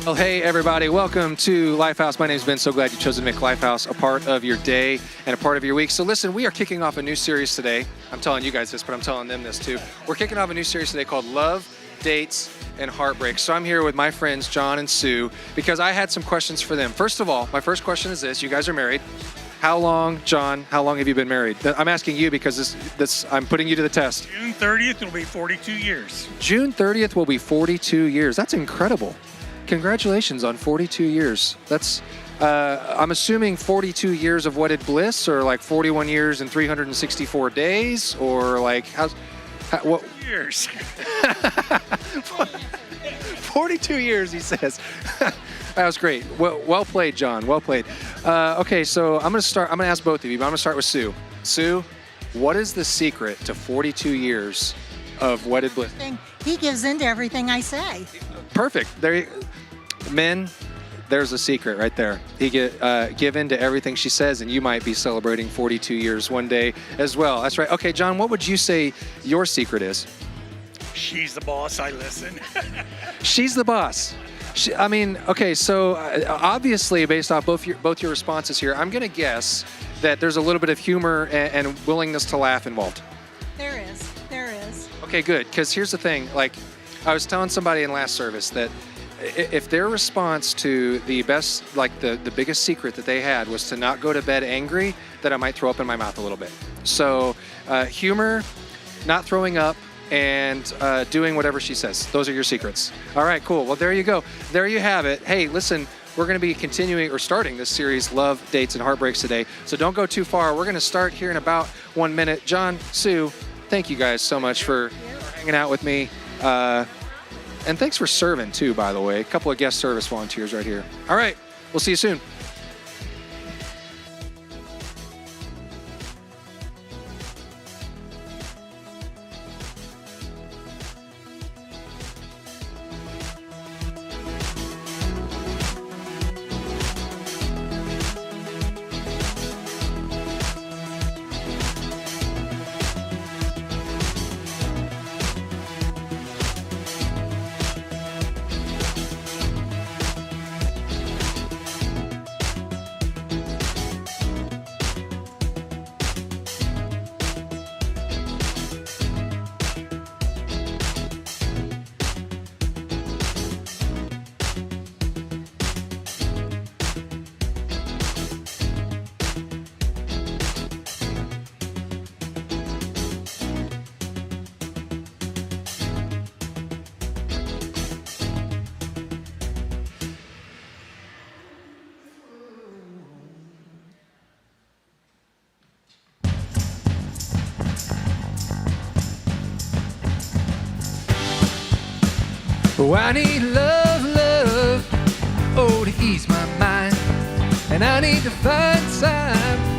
Well, hey, everybody. Welcome to Lifehouse. My name is Ben. So glad you chose to make Lifehouse a part of your day and a part of your week. So listen, we are kicking off a new series today. I'm telling you guys this, but I'm telling them this too. We're kicking off a new series today called Love, Dates, and Heartbreaks. So I'm here with my friends, John and Sue, because I had some questions for them. First of all, my first question is this. You guys are married. How long, John, how long have you been married? I'm asking you because this I'm putting you to the test. June 30th will be 42 years. June 30th will be 42 years. That's incredible. Congratulations on 42 years. That's, I'm assuming 42 years of wedded bliss, or like 41 years and 364 days, or like, what? Years. 42 years, he says. That was great. Well played, John. Well played. Okay, so I'm gonna ask both of you, but I'm gonna start with Sue. Sue, what is the secret to 42 years of wedded bliss? He gives in to everything I say. Perfect. Men, there's a secret right there. He give in to everything she says, and you might be celebrating 42 years one day as well. That's right. Okay, John, what would you say your secret is? She's the boss. I listen. She's the boss. Okay, so obviously, based off both your responses here, I'm going to guess that there's a little bit of humor and willingness to laugh involved. There is. Okay, good, because here's the thing. Like, I was telling somebody in last service that if their response to the best, like the biggest secret that they had was to not go to bed angry, that I might throw up in my mouth a little bit. So humor, not throwing up, and doing whatever she says. Those are your secrets. All right, cool. Well, there you go. There you have it. Hey, listen, we're going to be continuing or starting this series, Love, Dates, and Heartbreaks today. So don't go too far. We're going to start here in about 1 minute. John, Sue, thank you guys so much for hanging out with me. And thanks for serving too, by the way. A couple of guest service volunteers right here. All right, we'll see you soon. Oh, I need love, oh, to ease my mind. And I need to find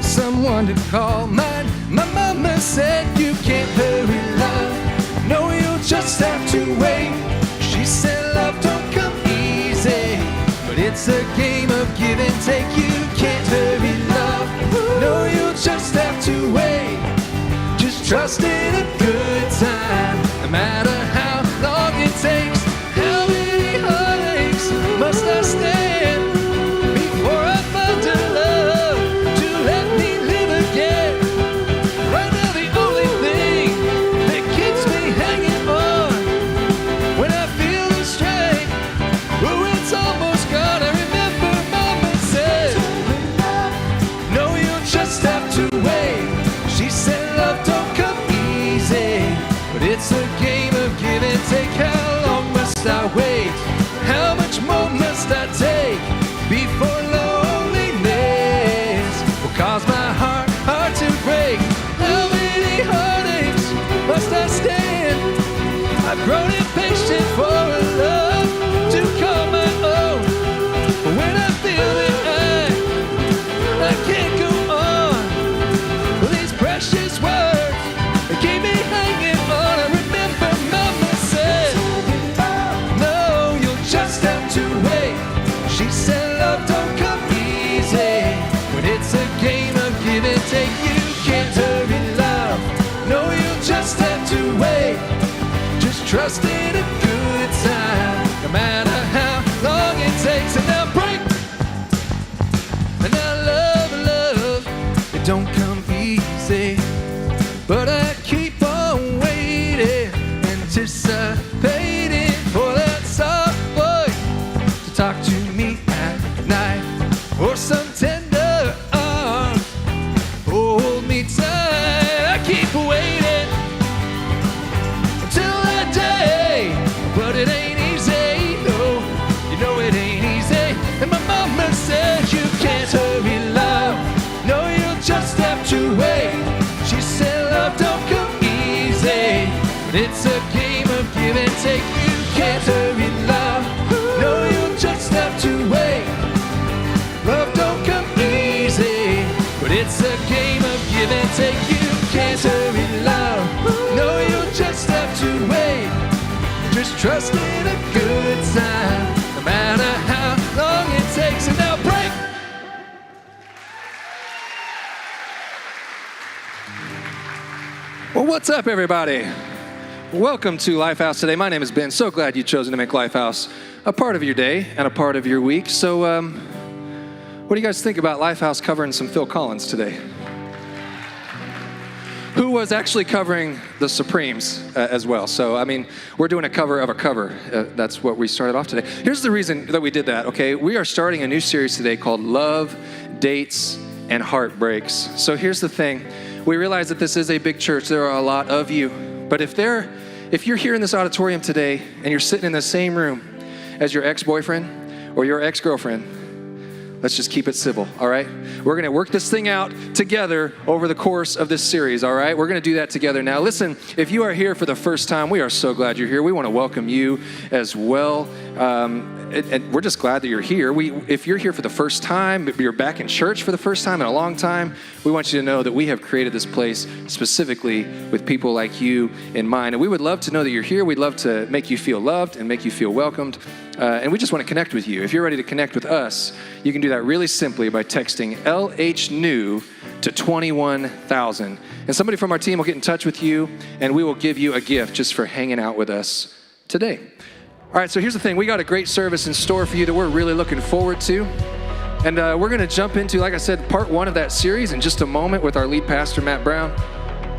someone to call mine. My mama said you can't hurry love, no, you'll just have to wait. She said love don't come easy, but it's a game of give and take. You can't hurry love, no, you'll just have to wait. Just trust in a good time, no matter how long it takes. How many heartaches must I stand before I find a love to let me live again? Right now the only thing that keeps me hanging on, when I feel the strength, oh, it's almost gone. I remember Mama said, no, you'll just have to wait. She said love don't come easy, but it's a game of give and take. How long must I wait? How much more must I take before loneliness will cause my heart to break? How many heartaches must I stand? I've grown impatient for a love to call my own. But when I feel that I can't go on, well, these precious words they keep me hanging on. I remember Mama said, no, you'll just have to wait. She said love don't come easy, but it's a game of give and take. You can't hurry love, no, you'll just have to wait. Just trust in a good time, no matter how long it give and take. You can't hurry love. No, you'll just have to wait. Love don't come easy, but it's a game of give and take. You can't hurry love. No, you'll just have to wait. Just trust in a good time, no matter how long it takes. And now break. Well, what's up, everybody? Welcome to Lifehouse today. My name is Ben. So glad you've chosen to make Lifehouse a part of your day and a part of your week. So, what do you guys think about Lifehouse covering some Phil Collins today? Who was actually covering the Supremes as well. So, I mean, we're doing a cover of a cover. That's what we started off today. Here's the reason that we did that, okay? We are starting a new series today called Love, Dates, and Heartbreaks. So here's the thing. We realize that this is a big church. There are a lot of you. But if you're here in this auditorium today and you're sitting in the same room as your ex-boyfriend or your ex-girlfriend, let's just keep it civil, all right? We're going to work this thing out together over the course of this series, all right? We're going to do that together. Now, listen, if you are here for the first time, we are so glad you're here. We want to welcome you as well. And we're just glad that you're here. If you're here for the first time, if you're back in church for the first time in a long time, we want you to know that we have created this place specifically with people like you in mind. And we would love to know that you're here. We'd love to make you feel loved and make you feel welcomed. And we just want to connect with you. If you're ready to connect with us, you can do that really simply by texting LHNEW to 21,000. And somebody from our team will get in touch with you, and we will give you a gift just for hanging out with us today. All right, so here's the thing. We got a great service in store for you that we're really looking forward to. And we're going to jump into, like I said, part one of that series in just a moment with our lead pastor, Matt Brown.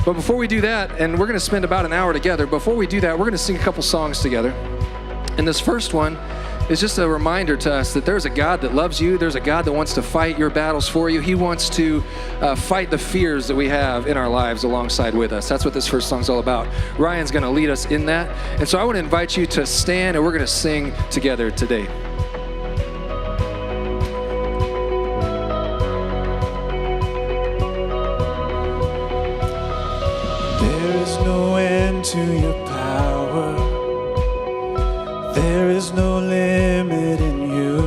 But before we do that, and we're going to spend about an hour together, before we do that, we're going to sing a couple songs together. And this first one is just a reminder to us that there's a God that loves you. There's a God that wants to fight your battles for you. He wants to fight the fears that we have in our lives alongside with us. That's what this first song's all about. Ryan's going to lead us in that. And so I want to invite you to stand, and we're going to sing together today. There is no end to your power. There is no limit in you.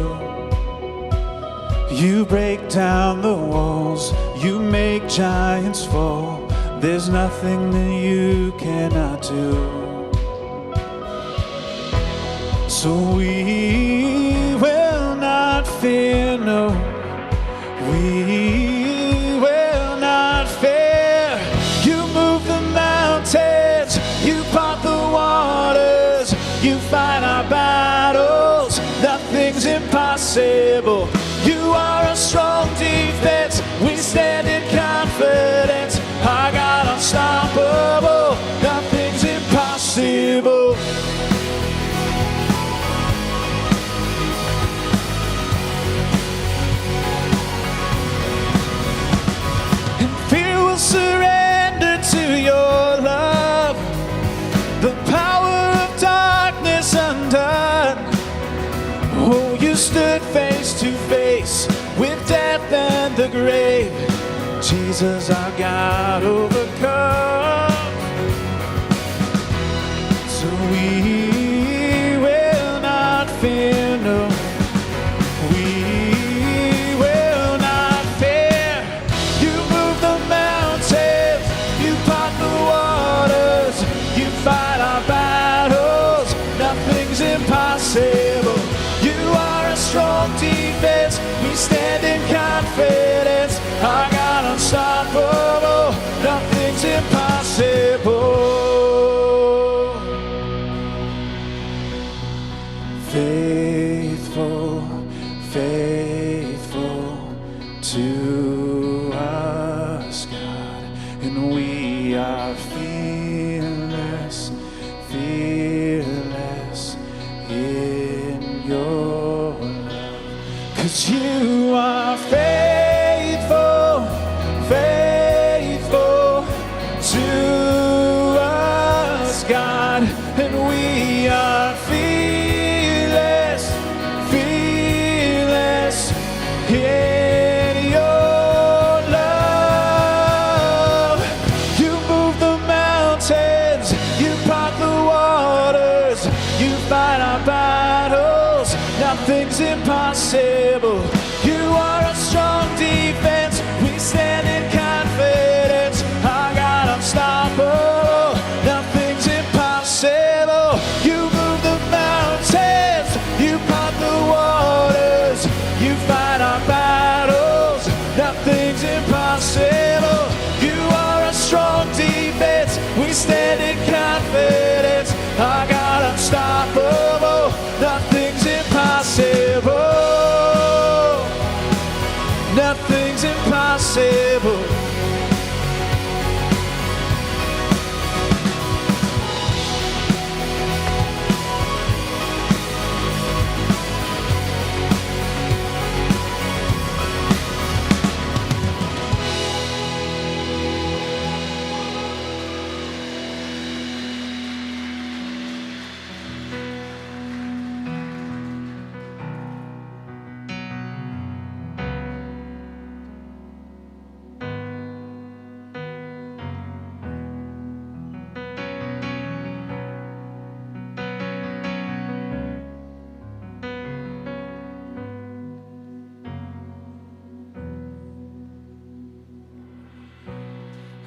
You break down the walls. You make giants fall. There's nothing that you cannot do. So we will not fear, no. We will not fear. You move the mountains. You part the waters. You fight our battles, nothing's impossible. You are a strong defense, we stand in confidence. Our God unstoppable, nothing's impossible. And fear will surrender to your love. The power of darkness undone. Oh, you stood face to face with death and the grave. Jesus, our God, overcome. So we will not fear, no. We will not fear. You move the mountains. You part the waters. You fight our battles, nothing's impossible. You are a strong defense, we stand in confidence. Our God unstoppable, nothing's impossible. Faithful, faithful to us, God, and we are fearless, fearless in your love. 'Cause you are faithful, faithful to us, God, and we are fearless, fearless in your love. You move the mountains, you part the water. nothing's impossible. You are a strong defense. We stand in confidence. Our God unstoppable. Nothing's impossible. You move the mountains. You part the waters. You fight our battles. Nothing's impossible. You are a strong defense. We stand in confidence. Our God unstoppable. Nothing's impossible. Nothing's impossible.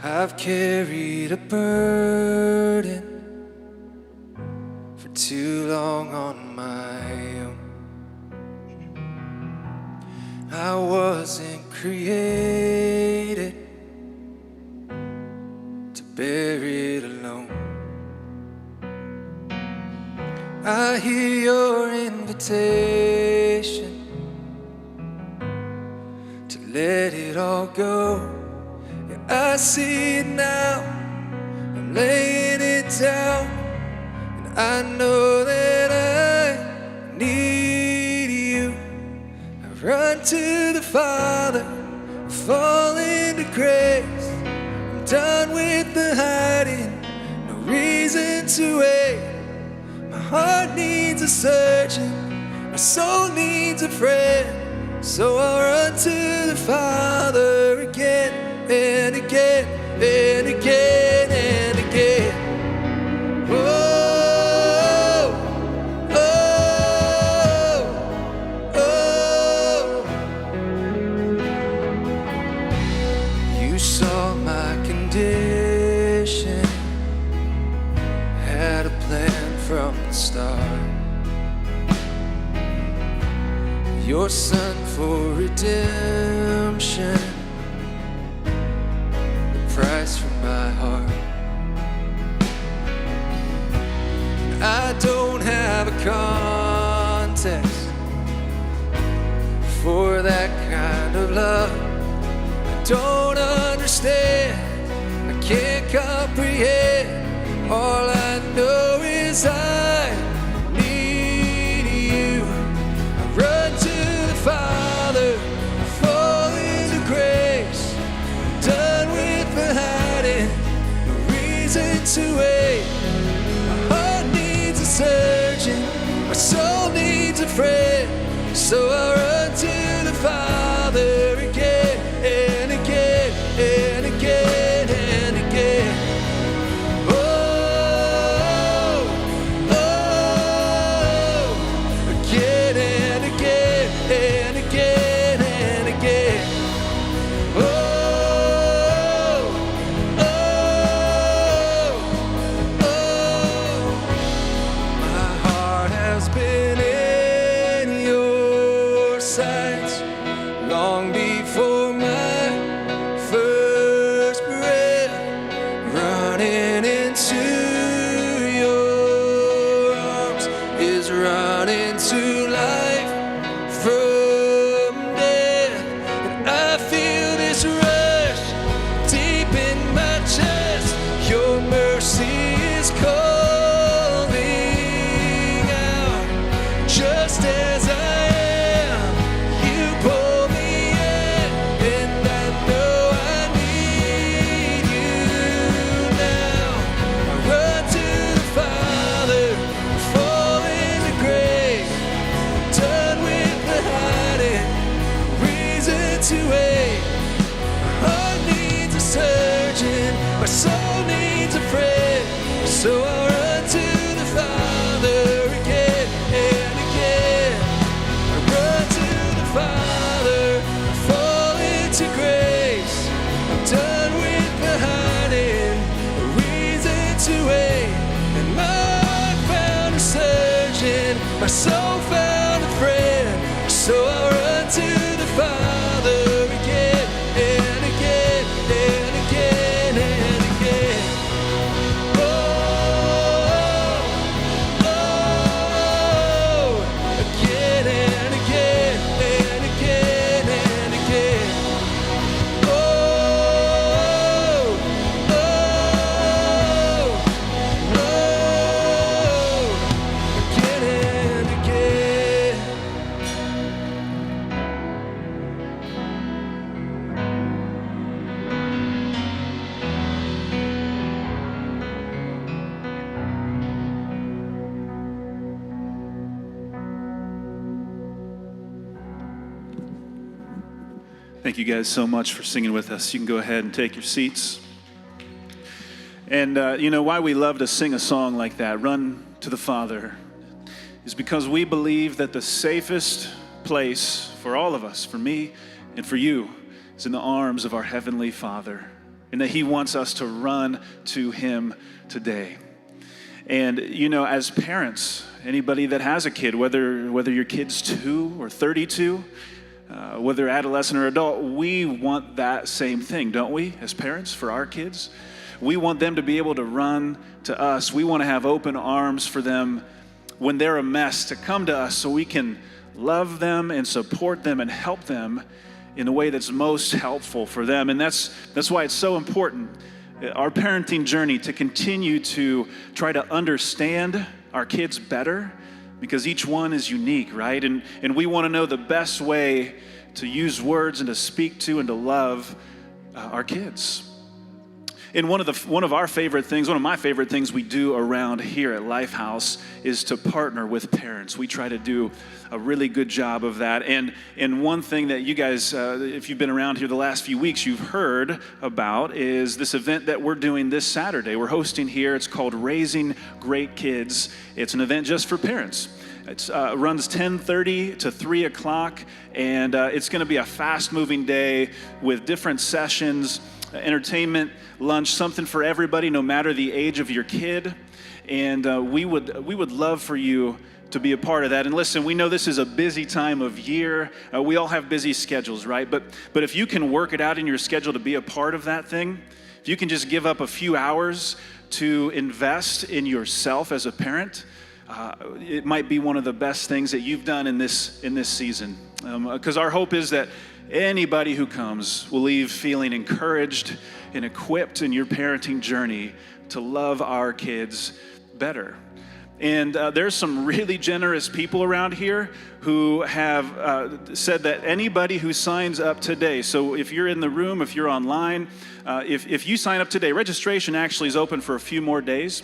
I've carried a burden for too long on my own. I wasn't created to bear it alone. I hear your invitation to let it all go. I see it now, I'm laying it down, and I know that I need you. I run to the Father, I fall into grace. I'm done with the hiding, no reason to wait. My heart needs a surgeon, my soul needs a friend, so I'll run to the Father again. And again, and again, and again. Oh, oh, oh. You saw my condition, had a plan from the start. Your Son for redemption, price from my heart. I don't have a context for that kind of love. I don't understand, I can't comprehend. All I know is I need you. I run to the Father, I fall into grace. I'm done with the hiding, no reason to wait. My heart needs a surgeon, my soul needs a friend, so I run to the Father again and again and again and again. Oh, oh, again and again and again and again. Oh, oh, oh, my heart has been in your sights long before my first breath, running into your arms is running to life from death. And I feel this rush deep in my chest. Your mercy is calling out, just as I am. You pull me in, and I know I need you now. I run to the Father, fall into grace. Done with the hiding, reason to wait. My heart needs a surgeon, my soul needs a friend, so I run to the Father again and again. soul found a friend. So I run to the Father again and again and again and again. Oh, again and again and again and again. Oh, again and again. Thank you guys so much for singing with us. You can go ahead and take your seats. And you know why we love to sing a song like that, Run to the Father, is because we believe that the safest place for all of us, for me and for you, is in the arms of our Heavenly Father, and that He wants us to run to Him today. And you know, as parents, anybody that has a kid, whether your kid's 2 or 32, whether adolescent or adult, we want that same thing, don't we, as parents, for our kids? We want them to be able to run to us. We want to have open arms for them when they're a mess, to come to us so we can love them and support them and help them in a way that's most helpful for them. And that's why it's so important, our parenting journey, to continue to try to understand our kids better, because each one is unique, right? And we want to know the best way to use words and to speak to and to love our kids. And one of my favorite things we do around here at Lifehouse is to partner with parents. We try to do a really good job of that. And one thing that you guys, if you've been around here the last few weeks, you've heard about is this event that we're doing this Saturday. We're hosting here. It's called Raising Great Kids. It's an event just for parents. It runs 10:30 to 3 o'clock, and it's going to be a fast-moving day with different sessions, entertainment, lunch, something for everybody, no matter the age of your kid. And we would love for you to be a part of that. And listen, we know this is a busy time of year. We all have busy schedules, right? But if you can work it out in your schedule to be a part of that thing, if you can just give up a few hours to invest in yourself as a parent, it might be one of the best things that you've done in this season. Because our hope is that anybody who comes will leave feeling encouraged and equipped in your parenting journey to love our kids better. And there's some really generous people around here who have said that anybody who signs up today, so if you're in the room, if you're online, if you sign up today, registration actually is open for a few more days.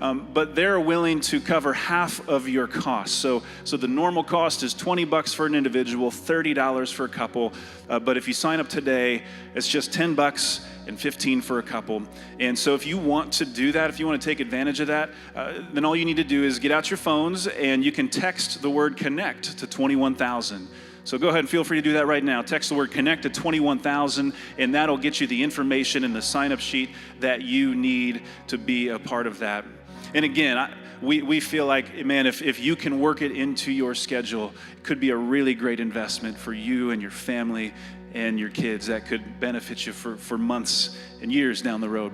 But they're willing to cover half of your costs. So the normal cost is $20 for an individual, $30 for a couple. But if you sign up today, it's just $10 and $15 for a couple. And so if you want to do that, if you want to take advantage of that, then all you need to do is get out your phones and you can text the word CONNECT to 21,000. So go ahead and feel free to do that right now. Text the word CONNECT to 21,000, and that'll get you the information and the sign-up sheet that you need to be a part of that. And again, we feel like, man, if you can work it into your schedule, it could be a really great investment for you and your family and your kids that could benefit you for months and years down the road.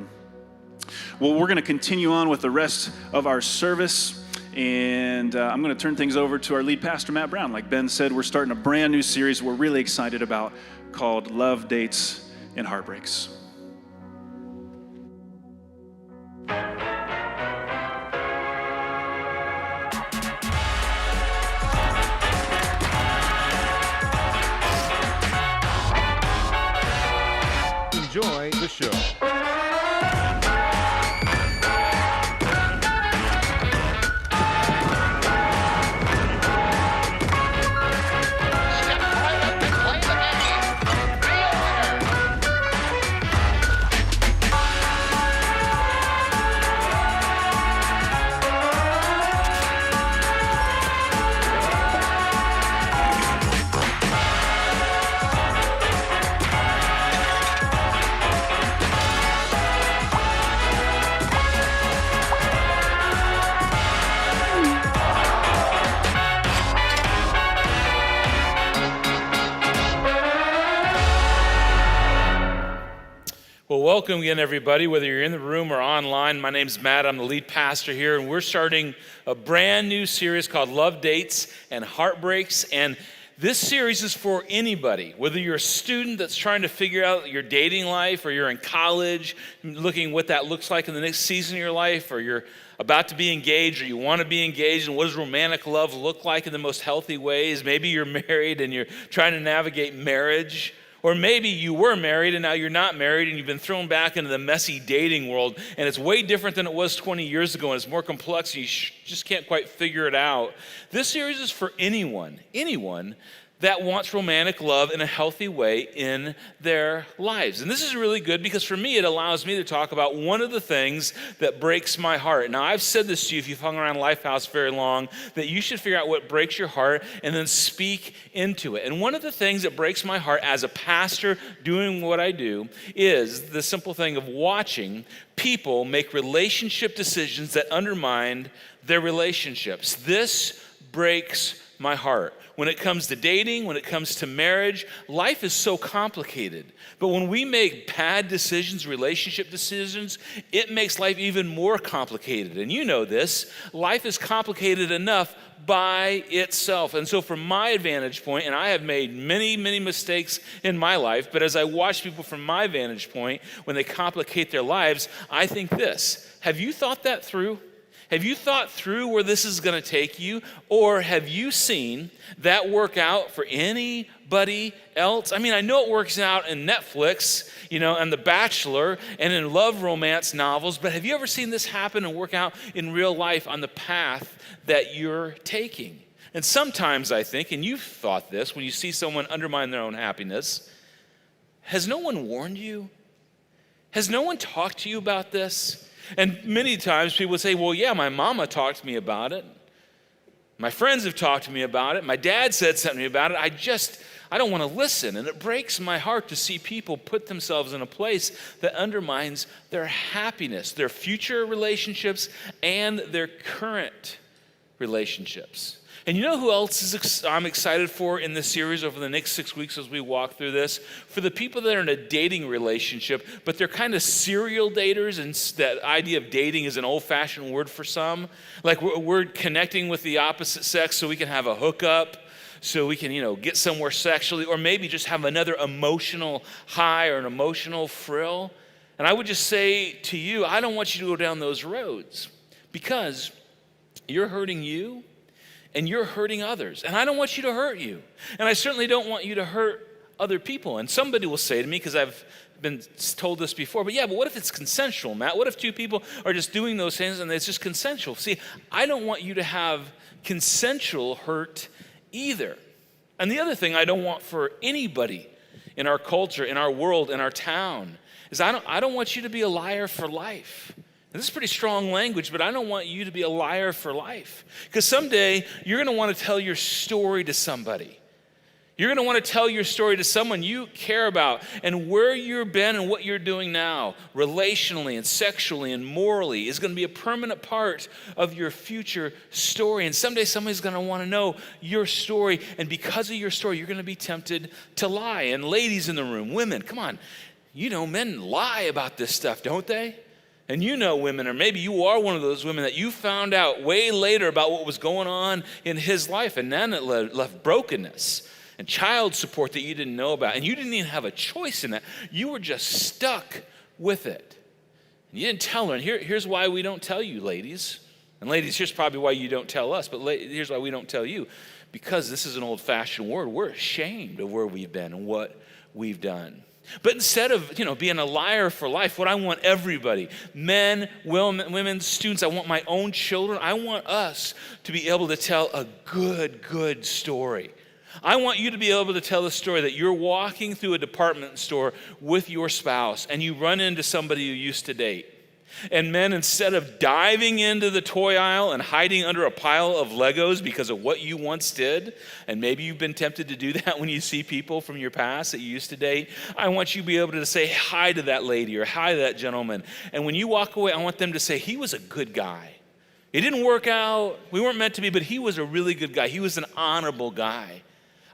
Well, we're going to continue on with the rest of our service, and I'm going to turn things over to our lead pastor, Matt Brown. Like Ben said, we're starting a brand new series we're really excited about called Love, Dates, and Heartbreaks. Enjoy the show. Well, welcome again, everybody, whether you're in the room or online. My name's Matt. I'm the lead pastor here, and we're starting a brand new series called Love, Dates, and Heartbreaks. And this series is for anybody, whether you're a student that's trying to figure out your dating life, or you're in college, looking what that looks like in the next season of your life, or you're about to be engaged, or you want to be engaged, and what does romantic love look like in the most healthy ways? Maybe you're married and you're trying to navigate marriage. Or maybe you were married and now you're not married and you've been thrown back into the messy dating world, and it's way different than it was 20 years ago, and it's more complex and you just can't quite figure it out. This series is for anyone that wants romantic love in a healthy way in their lives. And this is really good because for me, it allows me to talk about one of the things that breaks my heart. Now, I've said this to you if you've hung around Lifehouse very long, that you should figure out what breaks your heart and then speak into it. And one of the things that breaks my heart as a pastor doing what I do is the simple thing of watching people make relationship decisions that undermine their relationships. This breaks my heart. When it comes to dating, when it comes to marriage, life is so complicated. But when we make bad decisions, relationship decisions, it makes life even more complicated. And you know this, life is complicated enough by itself. And so from my vantage point, and I have made many, many mistakes in my life, but as I watch people from my vantage point, when they complicate their lives, I think this: have you thought that through? Have you thought through where this is going to take you? Or have you seen that work out for anybody else? I mean, I know it works out in Netflix, and The Bachelor, and in love romance novels, but have you ever seen this happen and work out in real life on the path that you're taking? And sometimes I think, and you've thought this, when you see someone undermine their own happiness, has no one warned you? Has no one talked to you about this? And many times people would say, well, yeah, my mama talked to me about it. My friends have talked to me about it. My dad said something to me about it. I don't want to listen. And it breaks my heart to see people put themselves in a place that undermines their happiness, their future relationships, and their current relationships. And you know who else I'm excited for in this series over the next 6 weeks as we walk through this? For the people that are in a dating relationship, but they're kind of serial daters, and that idea of dating is an old-fashioned word for some. Like we're connecting with the opposite sex so we can have a hookup, so we can, get somewhere sexually, or maybe just have another emotional high or an emotional frill. And I would just say to you, I don't want you to go down those roads, because you're hurting you, and you're hurting others. And I don't want you to hurt you. And I certainly don't want you to hurt other people. And somebody will say to me, because I've been told this before, but what if it's consensual, Matt? What if two people are just doing those things and it's just consensual? See, I don't want you to have consensual hurt either. And the other thing I don't want for anybody in our culture, in our world, in our town, is I don't want you to be a liar for life. This is pretty strong language, but I don't want you to be a liar for life. Because someday you're going to want to tell your story to somebody. You're going to want to tell your story to someone you care about, and where you've been and what you're doing now, relationally and sexually and morally, is going to be a permanent part of your future story. And someday somebody's going to want to know your story, and because of your story, you're going to be tempted to lie. And ladies in the room, women, come on. Men lie about this stuff, don't they? And women, or maybe you are one of those women that you found out way later about what was going on in his life, and then it left brokenness and child support that you didn't know about, and you didn't even have a choice in that. You were just stuck with it. And you didn't tell her, and here's why we don't tell you, ladies. And ladies, here's probably why you don't tell us, but here's why we don't tell you. Because this is an old-fashioned word. We're ashamed of where we've been and what we've done. But instead of, being a liar for life, what I want everybody, men, women, students, I want my own children, I want us to be able to tell a good story. I want you to be able to tell the story that you're walking through a department store with your spouse and you run into somebody you used to date. And men, instead of diving into the toy aisle and hiding under a pile of Legos because of what you once did, and maybe you've been tempted to do that when you see people from your past that you used to date, I want you to be able to say hi to that lady or hi to that gentleman. And when you walk away, I want them to say, he was a good guy. It didn't work out. We weren't meant to be, but he was a really good guy. He was an honorable guy.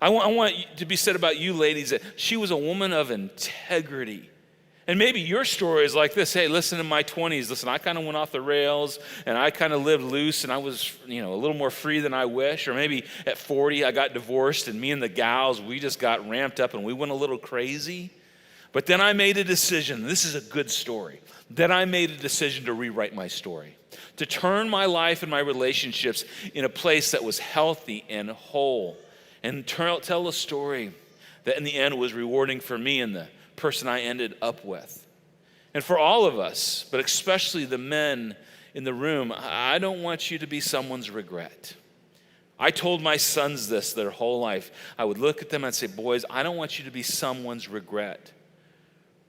I want to be said about you ladies that she was a woman of integrity. And maybe your story is like this. Hey, listen, in my 20s, listen, I kind of went off the rails and I kind of lived loose and I was, a little more free than I wish. Or maybe at 40, I got divorced and me and the gals, we just got ramped up and we went a little crazy. But then I made a decision. This is a good story. Then I made a decision to rewrite my story, to turn my life and my relationships in a place that was healthy and whole, and tell a story that in the end was rewarding for me and the person I ended up with. And for all of us, but especially the men in the room, I don't want you to be someone's regret. I told my sons this their whole life. I would look at them and say, boys, I don't want you to be someone's regret.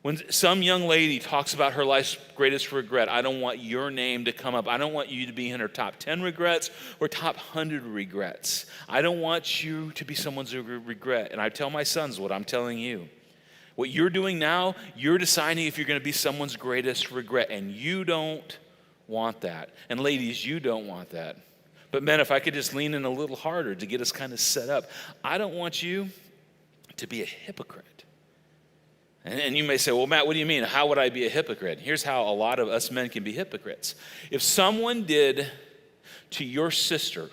When some young lady talks about her life's greatest regret, I don't want your name to come up. I don't want you to be in her top 10 regrets or top 100 regrets. I don't want you to be someone's regret. And I tell my sons what I'm telling you. What you're doing now, you're deciding if you're going to be someone's greatest regret, and you don't want that. And ladies, you don't want that. But men, if I could just lean in a little harder to get us kind of set up, I don't want you to be a hypocrite. And you may say, well, Matt, what do you mean? How would I be a hypocrite? Here's how a lot of us men can be hypocrites. If someone did to your sister,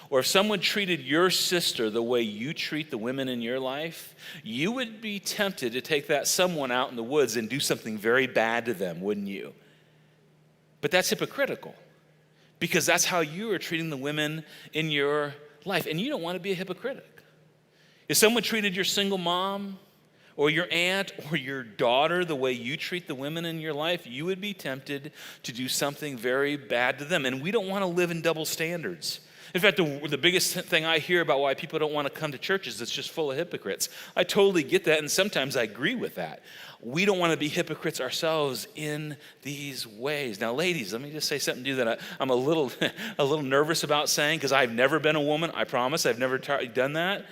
or if someone treated your sister the way you treat the women in your life, you would be tempted to take that someone out in the woods and do something very bad to them, wouldn't you? But that's hypocritical, because that's how you are treating the women in your life, and you don't want to be a hypocrite. If someone treated your single mom or your aunt or your daughter the way you treat the women in your life, you would be tempted to do something very bad to them, and we don't want to live in double standards. In fact, the biggest thing I hear about why people don't want to come to churches is it's just full of hypocrites. I totally get that, and sometimes I agree with that. We don't want to be hypocrites ourselves in these ways. Now, ladies, let me just say something to you that I'm a little nervous about saying, because I've never been a woman. I promise, I've never done that.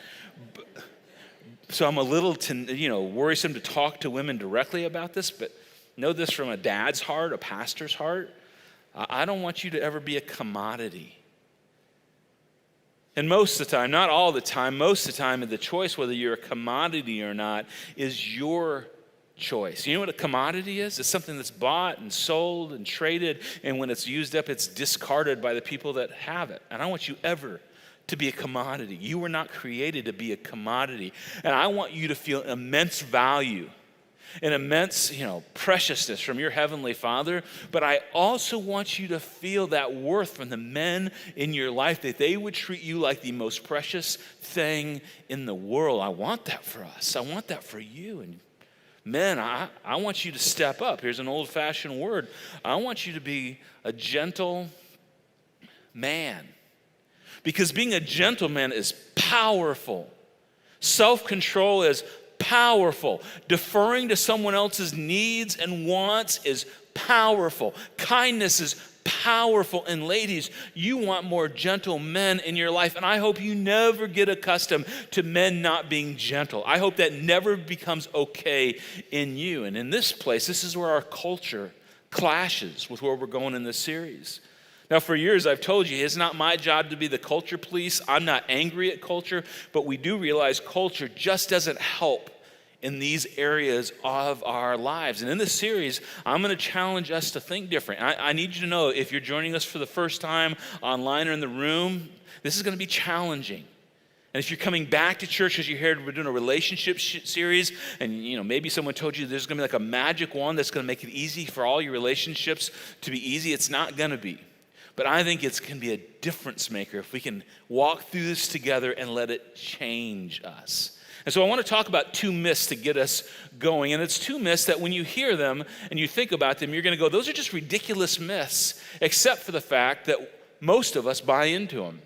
So I'm a little, worrisome to talk to women directly about this. But know this from a dad's heart, a pastor's heart. I don't want you to ever be a commodity. And most of the time, not all the time, most of the time, the choice whether you're a commodity or not is your choice. You know what a commodity is? It's something that's bought and sold and traded, and when it's used up, it's discarded by the people that have it. And I don't want you ever to be a commodity. You were not created to be a commodity. And I want you to feel immense value, an immense, preciousness from your Heavenly Father. But I also want you to feel that worth from the men in your life, that they would treat you like the most precious thing in the world. I want that for us. I want that for you. And men, I want you to step up. Here's an old-fashioned word. I want you to be a gentle man. Because being a gentleman is powerful. Self-control is powerful. Deferring to someone else's needs and wants is powerful. Kindness is powerful. And ladies, you want more gentle men in your life. And I hope you never get accustomed to men not being gentle. I hope that never becomes okay in you. And in this place, this is where our culture clashes with where we're going in this series. Now, for years, I've told you, it's not my job to be the culture police. I'm not angry at culture, but we do realize culture just doesn't help in these areas of our lives. And in this series, I'm going to challenge us to think different. I need you to know, if you're joining us for the first time online or in the room, this is going to be challenging. And if you're coming back to church because you heard we're doing a relationship series, and maybe someone told you there's going to be like a magic wand that's going to make it easy for all your relationships to be easy, it's not going to be. But I think it can be a difference maker if we can walk through this together and let it change us. And so I want to talk about two myths to get us going. And it's two myths that when you hear them and you think about them, you're going to go, those are just ridiculous myths, except for the fact that most of us buy into them.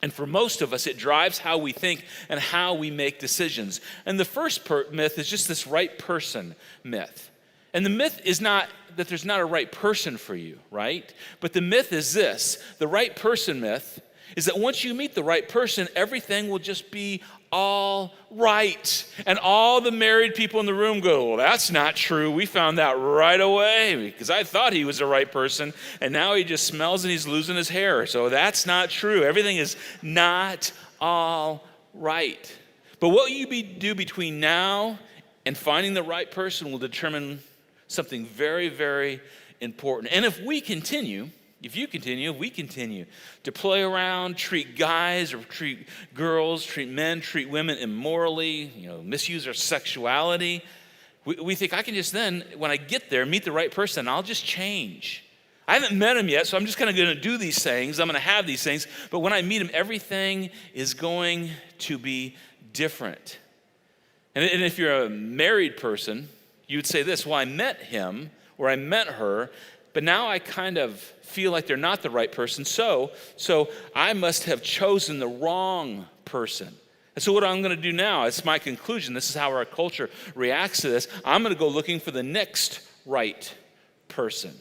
And for most of us, it drives how we think and how we make decisions. And the first myth is just this right person myth. And the myth is not that there's not a right person for you, right? But the myth is this. The right person myth is that once you meet the right person, everything will just be all right. And all the married people in the room go, well, that's not true. We found that right away because I thought he was the right person, and now he just smells and he's losing his hair. So that's not true. Everything is not all right. But what will you do between now And finding the right person will determine something very, very important. And if we continue to play around, treat guys or treat girls, treat men, treat women immorally, misuse our sexuality, we think I can just then, when I get there, meet the right person, I'll just change. I haven't met him yet, so I'm just kind of going to do these things. I'm going to have these things. But when I meet him, everything is going to be different. And if you're a married person, you would say this, well, I met him or I met her, but now I kind of feel like they're not the right person, so I must have chosen the wrong person. And so what I'm going to do now, it's my conclusion, this is how our culture reacts to this, I'm going to go looking for the next right person.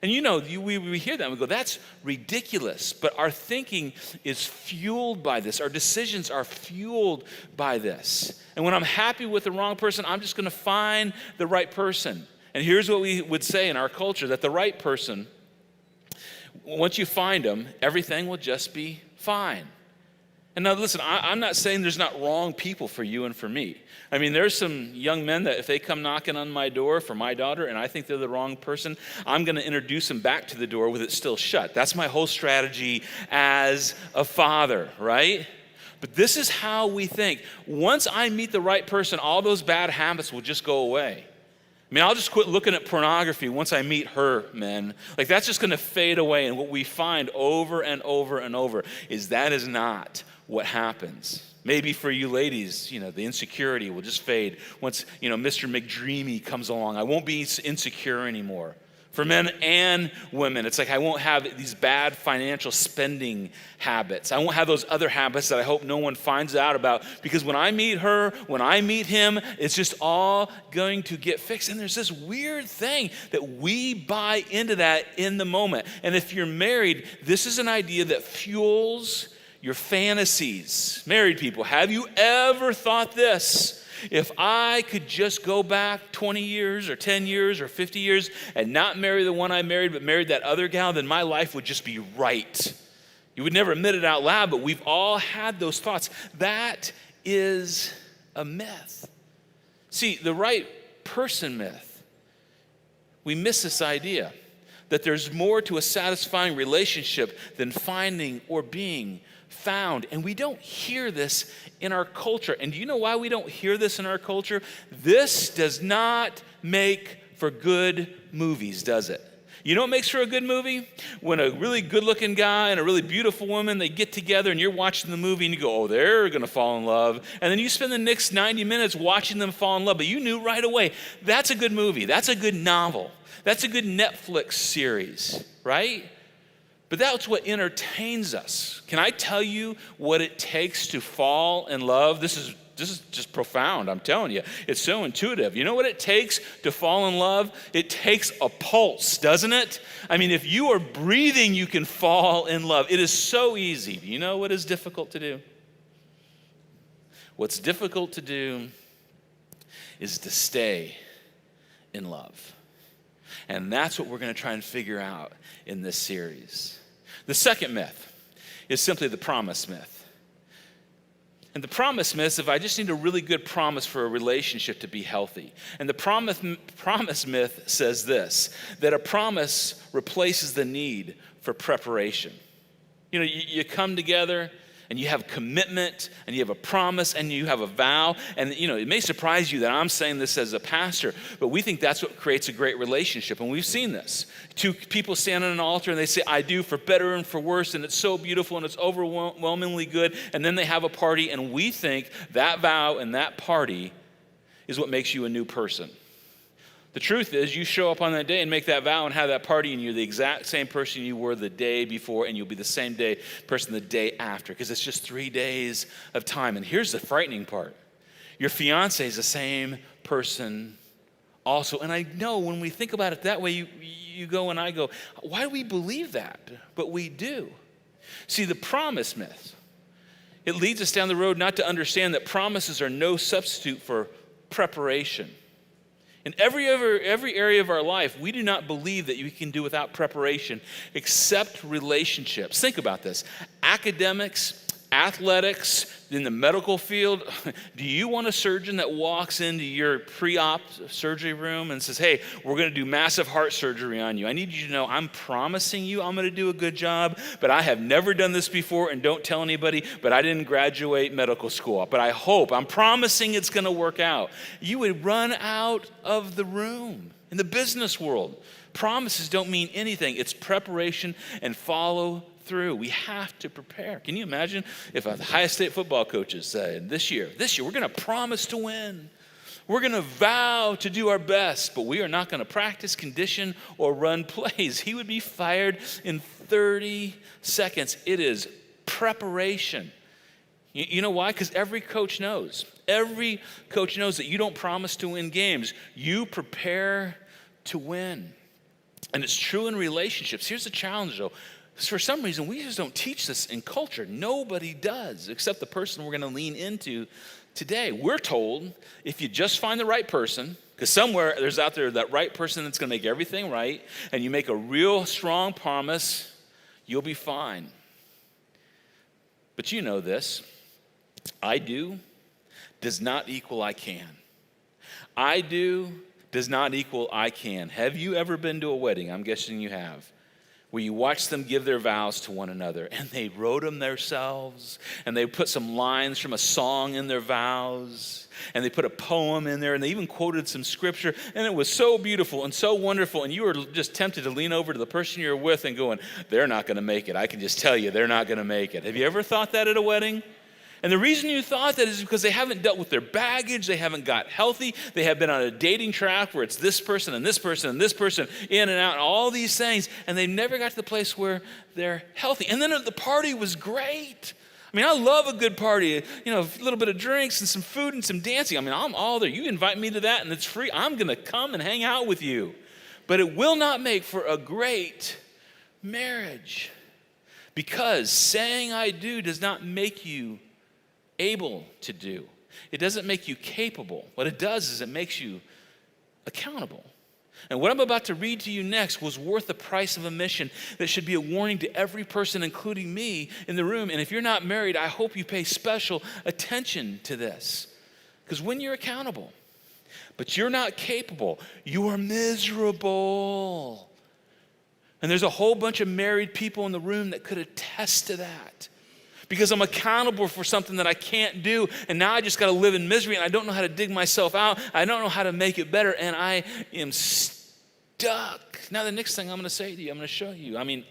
And we hear that and we go, that's ridiculous. But our thinking is fueled by this. Our decisions are fueled by this. And when I'm happy with the wrong person, I'm just going to find the right person. And here's what we would say in our culture, that the right person, once you find them, everything will just be fine. And now listen, I'm not saying there's not wrong people for you and for me. I mean, there's some young men that if they come knocking on my door for my daughter and I think they're the wrong person, I'm going to introduce them back to the door with it still shut. That's my whole strategy as a father, right? But this is how we think. Once I meet the right person, all those bad habits will just go away. I mean, I'll just quit looking at pornography once I meet her, men. Like, that's just going to fade away. And what we find over and over and over is that is not what happens. Maybe for you ladies, the insecurity will just fade once, Mr. McDreamy comes along. I won't be insecure anymore. For men and women, it's like I won't have these bad financial spending habits. I won't have those other habits that I hope no one finds out about, because when I meet her, when I meet him, it's just all going to get fixed. And there's this weird thing that we buy into that in the moment. And if you're married, this is an idea that fuels your fantasies. Married people, have you ever thought this? If I could just go back 20 years or 10 years or 50 years and not marry the one I married, but married that other gal, then my life would just be right. You would never admit it out loud, but we've all had those thoughts. That is a myth. See, the right person myth, we miss this idea that there's more to a satisfying relationship than finding or being found. And we don't hear this in our culture. And do you know why we don't hear this in our culture? This does not make for good movies, does it? You know what makes for a good movie? When a really good-looking guy and a really beautiful woman, they get together and you're watching the movie and you go, oh, they're going to fall in love. And then you spend the next 90 minutes watching them fall in love. But you knew right away, that's a good movie. That's a good novel. That's a good Netflix series, right? But that's what entertains us. Can I tell you what it takes to fall in love? This is just profound, I'm telling you. It's so intuitive. You know what it takes to fall in love? It takes a pulse, doesn't it? I mean, if you are breathing, you can fall in love. It is so easy. Do you know what is difficult to do? What's difficult to do is to stay in love. And that's what we're going to try and figure out in this series. The second myth is simply the promise myth. And the promise myth is if I just need a really good promise for a relationship to be healthy. And the promise myth says this, that a promise replaces the need for preparation. You come together and you have commitment, and you have a promise, and you have a vow. And, it may surprise you that I'm saying this as a pastor, but we think that's what creates a great relationship. And we've seen this. Two people stand on an altar, and they say, I do, for better and for worse, and it's so beautiful, and it's overwhelmingly good. And then they have a party, and we think that vow and that party is what makes you a new person. The truth is, you show up on that day and make that vow and have that party, and you're the exact same person you were the day before, and you'll be the same person the day after, because it's just 3 days of time. And here's the frightening part. Your fiance is the same person also. And I know when we think about it that way, you go and I go, why do we believe that? But we do. See, the promise myth, it leads us down the road not to understand that promises are no substitute for preparation. In every area of our life, we do not believe that we can do without preparation except relationships. Think about this. Academics, athletics, in the medical field. Do you want a surgeon that walks into your pre-op surgery room and says, hey, we're going to do massive heart surgery on you. I need you to know I'm promising you I'm going to do a good job, but I have never done this before, and don't tell anybody, but I didn't graduate medical school. But I'm promising it's going to work out. You would run out of the room. In the business world, promises don't mean anything. It's preparation and follow through. We have to prepare. Can you imagine if the Ohio State football coaches said, this year, we're going to promise to win. We're going to vow to do our best, but we are not going to practice, condition, or run plays. He would be fired in 30 seconds. It is preparation. You know why? Because every coach knows. Every coach knows that you don't promise to win games. You prepare to win. And it's true in relationships. Here's the challenge, though. For some reason, we just don't teach this in culture. Nobody does, except the person we're going to lean into today. We're told if you just find the right person, because somewhere there's out there that right person that's going to make everything right, and you make a real strong promise, you'll be fine. But you know this. I do does not equal I can. I do does not equal I can. Have you ever been to a wedding? I'm guessing you have. Where you watch them give their vows to one another, and they wrote them themselves, and they put some lines from a song in their vows, and they put a poem in there, and they even quoted some scripture, and it was so beautiful and so wonderful, and you were just tempted to lean over to the person you're with and going, they're not going to make it. I can just tell you, they're not going to make it. Have you ever thought that at a wedding? And the reason you thought that is because they haven't dealt with their baggage, they haven't got healthy, they have been on a dating track where it's this person and this person and this person in and out and all these things, and they never got to the place where they're healthy. And then the party was great. I mean, I love a good party, a little bit of drinks and some food and some dancing. I mean, I'm all there. You invite me to that and it's free. I'm going to come and hang out with you. But it will not make for a great marriage, because saying I do does not make you able to do. It doesn't make you capable. What it does is it makes you accountable. And what I'm about to read to you next was worth the price of admission. That should be a warning to every person, including me, in the room. And if you're not married, I hope you pay special attention to this. Because when you're accountable, but you're not capable, you are miserable. And there's a whole bunch of married people in the room that could attest to that. Because I'm accountable for something that I can't do, and now I just got to live in misery, and I don't know how to dig myself out. I don't know how to make it better, and I am stuck. Now the next thing I'm going to say to you, I'm going to show you. I mean,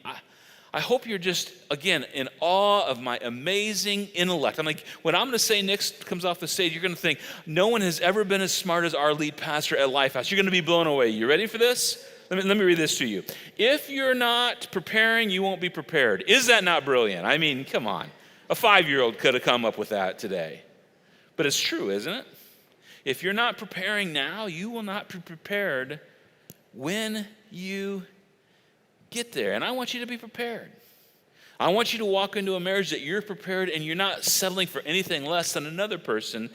I hope you're just, again, in awe of my amazing intellect. I'm like, what I'm going to say next comes off the stage, you're going to think, no one has ever been as smart as our lead pastor at Lifehouse. You're going to be blown away. You ready for this? Let me read this to you. If you're not preparing, you won't be prepared. Is that not brilliant? I mean, come on. A 5-year-old could have come up with that today. But it's true, isn't it? If you're not preparing now, you will not be prepared when you get there. And I want you to be prepared. I want you to walk into a marriage that you're prepared and you're not settling for anything less than another person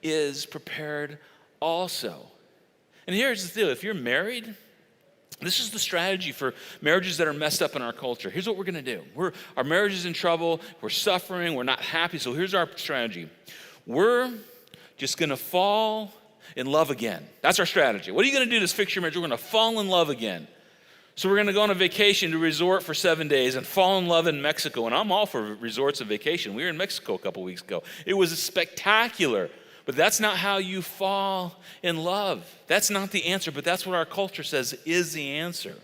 is prepared also. And here's the deal. If you're married, this is the strategy for marriages that are messed up in our culture. Here's what we're going to do. Our marriage is in trouble. We're suffering. We're not happy. So here's our strategy. We're just going to fall in love again. That's our strategy. What are you going to do to fix your marriage? We're going to fall in love again. So we're going to go on a vacation to a resort for 7 days and fall in love in Mexico. And I'm all for resorts and vacation. We were in Mexico a couple weeks ago. It was spectacular. But that's not how you fall in love. That's not the answer, but that's what our culture says is the answer.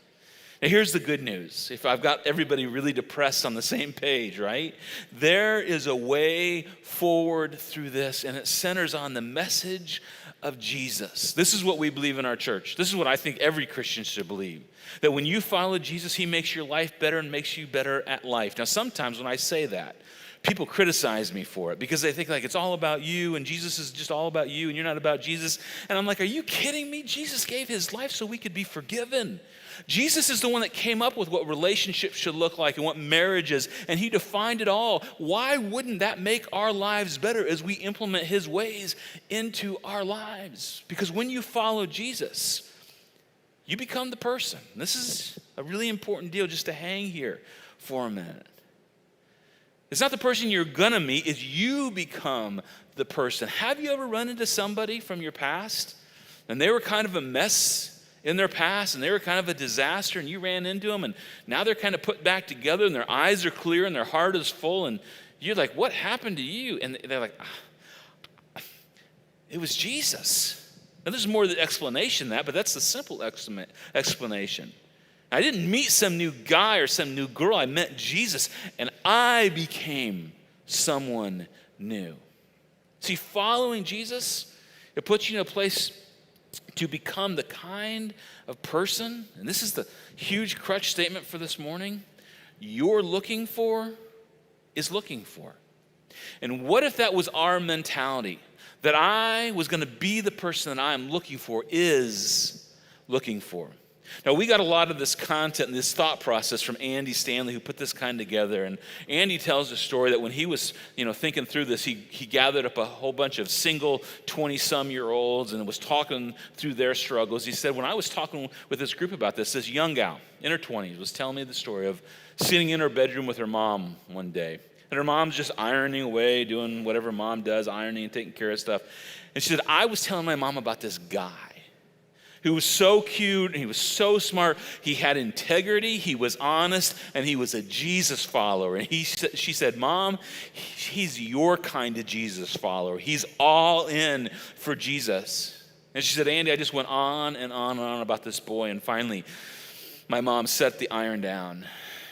Now here's the good news. If I've got everybody really depressed on the same page, right? There is a way forward through this, and it centers on the message of Jesus. This is what we believe in our church. This is what I think every Christian should believe. That when you follow Jesus, he makes your life better and makes you better at life. Now sometimes when I say that, people criticize me for it because they think like it's all about you and Jesus is just all about you and you're not about Jesus. And I'm like, are you kidding me? Jesus gave his life so we could be forgiven. Jesus is the one that came up with what relationships should look like and what marriage is, and he defined it all. Why wouldn't that make our lives better as we implement his ways into our lives? Because when you follow Jesus, you become the person. This is a really important deal just to hang here for a minute. It's not the person you're gonna meet, it's you become the person. Have you ever run into somebody from your past and they were kind of a mess in their past and they were kind of a disaster and you ran into them and now they're kind of put back together and their eyes are clear and their heart is full and you're like, what happened to you? And they're like, it was Jesus. Now there's more to the explanation than that, but that's the simple explanation. I didn't meet some new guy or some new girl. I met Jesus, and I became someone new. See, following Jesus, it puts you in a place to become the kind of person, and this is the huge crutch statement for this morning, you're looking for is looking for. And what if that was our mentality? That I was going to be the person that I am looking for is looking for. Now, we got a lot of this content and this thought process from Andy Stanley, who put this kind together. And Andy tells a story that when he was, thinking through this, he gathered up a whole bunch of single 20-some-year-olds and was talking through their struggles. He said, when I was talking with this group about this young gal in her 20s was telling me the story of sitting in her bedroom with her mom one day. And her mom's just ironing away, doing whatever mom does, ironing and taking care of stuff. And she said, I was telling my mom about this guy who was so cute and he was so smart. He had integrity, he was honest, and he was a Jesus follower. And she said, Mom, he's your kind of Jesus follower. He's all in for Jesus. And she said, Andy, I just went on and on and on about this boy. And finally, my mom set the iron down.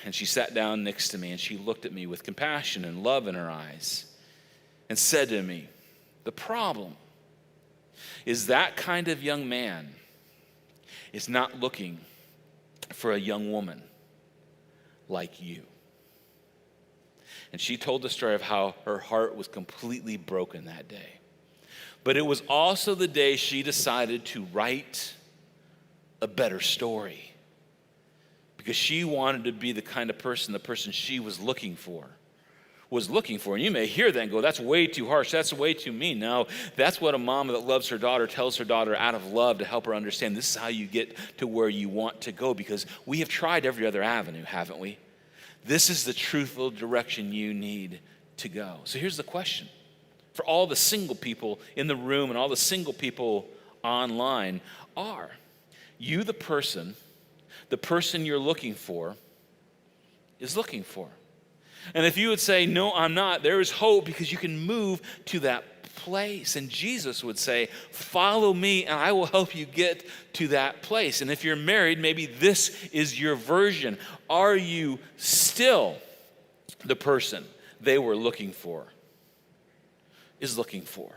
And she sat down next to me and she looked at me with compassion and love in her eyes and said to me, the problem is that kind of young man is not looking for a young woman like you. And she told the story of how her heart was completely broken that day. But it was also the day she decided to write a better story. Because she wanted to be the kind of person, the person she was looking for. And you may hear that and go, that's way too harsh, that's way too mean. No, that's what a mom that loves her daughter tells her daughter out of love to help her understand this is how you get to where you want to go, because we have tried every other avenue, haven't we? This is the truthful direction you need to go. So here's the question. For all the single people in the room and all the single people online, are you the person you're looking for is looking for? And if you would say, no, I'm not, there is hope because you can move to that place. And Jesus would say, follow me and I will help you get to that place. And if you're married, maybe this is your version. Are you still the person they were looking for is looking for?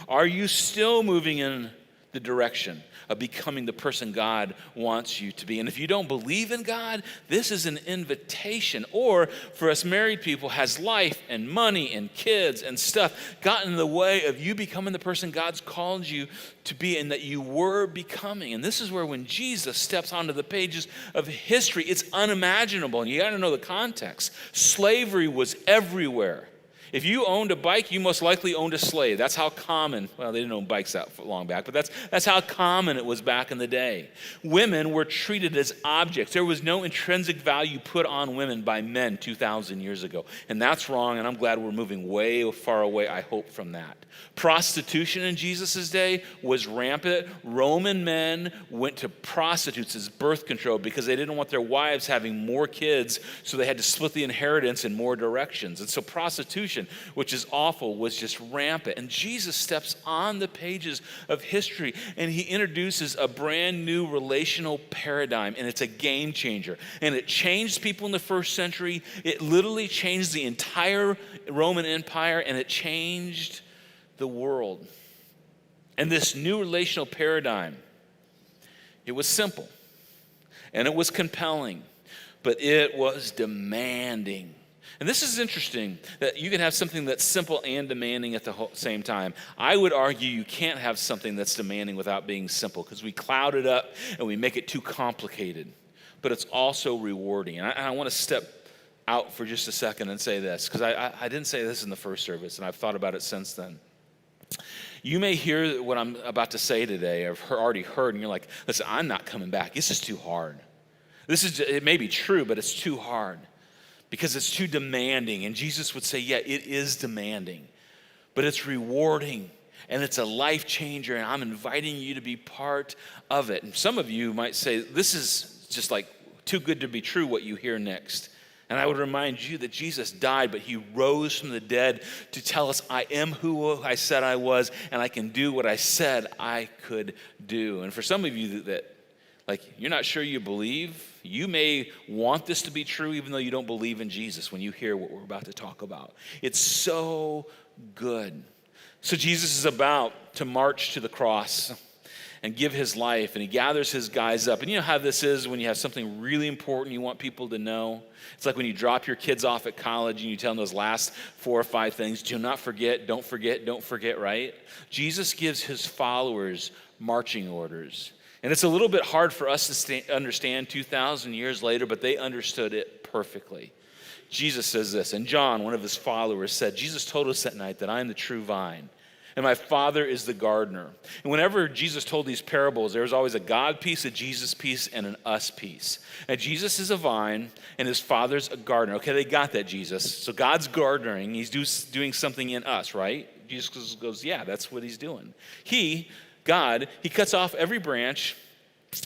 Are you still moving in the direction of becoming the person God wants you to be? And if you don't believe in God, this is an invitation. Or for us married people, has life and money and kids and stuff gotten in the way of you becoming the person God's called you to be and that you were becoming? And this is where when Jesus steps onto the pages of history, it's unimaginable. And you got to know the context. Slavery was everywhere. If you owned a bike, you most likely owned a slave. That's how common, well, they didn't own bikes that long back, but that's how common it was back in the day. Women were treated as objects. There was no intrinsic value put on women by men 2,000 years ago. And that's wrong, and I'm glad we're moving way far away, I hope, from that. Prostitution in Jesus' day was rampant. Roman men went to prostitutes as birth control because they didn't want their wives having more kids, so they had to split the inheritance in more directions. And so prostitution, which is awful, was just rampant. And Jesus steps on the pages of history and he introduces a brand new relational paradigm, and it's a game changer. And it changed people in the first century. It literally changed the entire Roman Empire, and it changed the world. And this new relational paradigm, it was simple and it was compelling, but it was demanding. And this is interesting, that you can have something that's simple and demanding at the same time. I would argue you can't have something that's demanding without being simple, because we cloud it up and we make it too complicated. But it's also rewarding. And I want to step out for just a second and say this, because I didn't say this in the first service, and I've thought about it since then. You may hear what I'm about to say today, or already heard, and you're like, listen, I'm not coming back. This is too hard. It may be true, but it's too hard. because it's too demanding. And Jesus would say, yeah, it is demanding, but it's rewarding and it's a life changer, and I'm inviting you to be part of it. And some of you might say, this is just like too good to be true what you hear next. And I would remind you that Jesus died, but he rose from the dead to tell us, I am who I said I was, and I can do what I said I could do. And for some of you that like, you're not sure you believe, you may want this to be true even though you don't believe in Jesus when you hear what we're about to talk about. It's so good. So Jesus is about to march to the cross and give his life, and he gathers his guys up. And you know how this is when you have something really important you want people to know? It's like when you drop your kids off at college and you tell them those last 4 or 5 things. Do not forget, don't forget, don't forget, right? Jesus gives his followers marching orders. And it's a little bit hard for us to understand 2,000 years later, but they understood it perfectly. Jesus says this, and John, one of his followers, said, Jesus told us that night that I am the true vine, and my Father is the gardener. And whenever Jesus told these parables, there was always a God piece, a Jesus piece, and an us piece. And Jesus is a vine, and his Father's a gardener. Okay, they got that, Jesus. So God's gardening. He's doing something in us, right? Jesus goes, yeah, that's what he's doing. God, he cuts off every branch